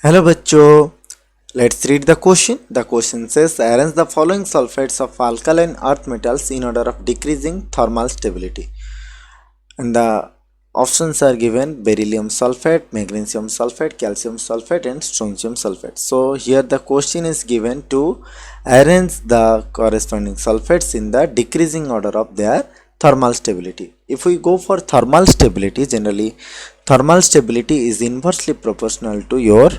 Hello बच्चों, let's read the question. The question says arrange the following sulfates of alkaline earth metals in order of decreasing thermal stability. And the options are given: beryllium sulfate, magnesium sulfate, calcium sulfate and strontium sulfate. So here the question is given to arrange the corresponding sulfates in the decreasing order of their thermal stability. If we go for thermal stability, generally thermal stability is inversely proportional to your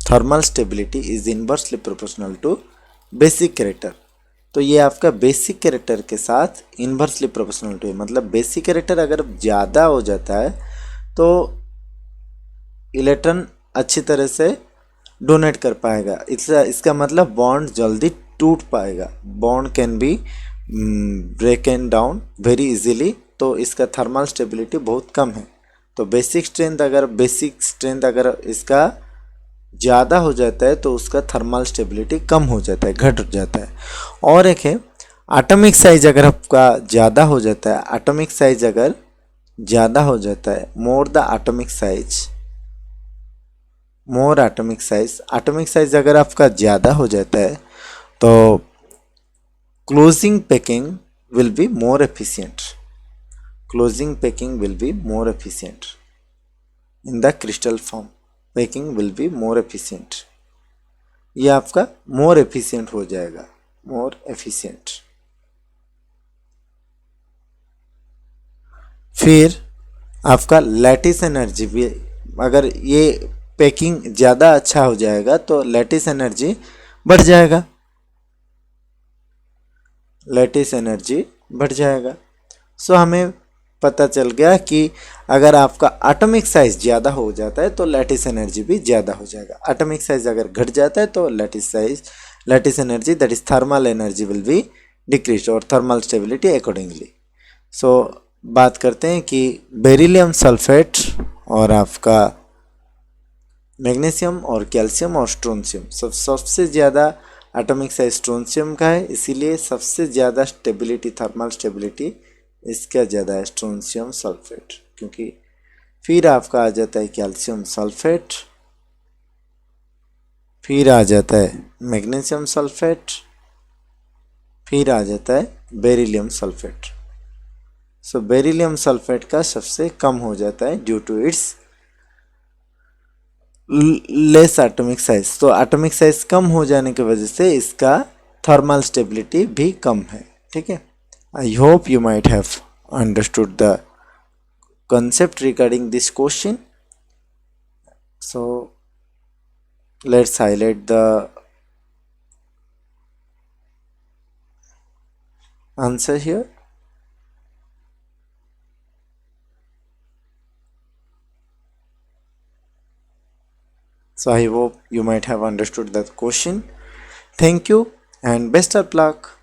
thermal stability is inversely proportional to basic character. तो ये आपका basic character के साथ inversely proportional to है. मतलब basic character अगर ज़्यादा हो जाता है तो इलेक्ट्रॉन अच्छी तरह से डोनेट कर पाएगा. इसका मतलब बॉन्ड जल्दी टूट पाएगा. Bond can be break and down very easily. तो इसका थर्मल स्टेबिलिटी बहुत कम है. तो बेसिक स्ट्रेंथ अगर इसका ज़्यादा हो जाता है तो उसका थर्मल स्टेबिलिटी कम हो जाता है, घट जाता है. और एक है एटॉमिक साइज. अगर आपका ज़्यादा हो जाता है, एटॉमिक साइज अगर ज़्यादा हो जाता है, मोर एटॉमिक साइज अगर आपका ज़्यादा हो जाता है तो closing packing will be more efficient. In the crystal form packing will be more efficient. ये आपका मोर एफिशिएंट हो जाएगा, मोर एफिशिएंट. फिर आपका लैटिस एनर्जी भी, अगर ये पैकिंग ज़्यादा अच्छा हो जाएगा तो लैटिस एनर्जी बढ़ जाएगा. सो हमें पता चल गया कि अगर आपका एटॉमिक साइज ज़्यादा हो जाता है तो लैटिस एनर्जी भी ज़्यादा हो जाएगा. एटॉमिक साइज अगर घट जाता है तो lattice energy that is thermal energy will be decrease और थर्मल स्टेबिलिटी अकॉर्डिंगली. सो बात करते हैं कि बेरिलियम सल्फेट और आपका मैग्नीशियम और कैल्शियम और स्ट्रोंशियम, सबसे ज़्यादा एटॉमिक साइज स्ट्रोंशियम का है, इसीलिए सबसे ज़्यादा स्टेबिलिटी, थर्मल स्टेबिलिटी इसका ज़्यादा है स्ट्रोंशियम सल्फेट. क्योंकि फिर आपका आ जाता है कैल्शियम सल्फेट, फिर आ जाता है मैग्नीशियम सल्फेट, फिर आ जाता है beryllium sulphate. So beryllium sulphate का सबसे कम हो जाता है due to its less atomic size. तो एटॉमिक साइज कम हो जाने की वजह से इसका थर्मल स्टेबिलिटी भी कम है. ठीक है. I hope you might have understood the concept regarding this question. So let's highlight the answer here. So I hope you might have understood that question. Thank you and best of luck.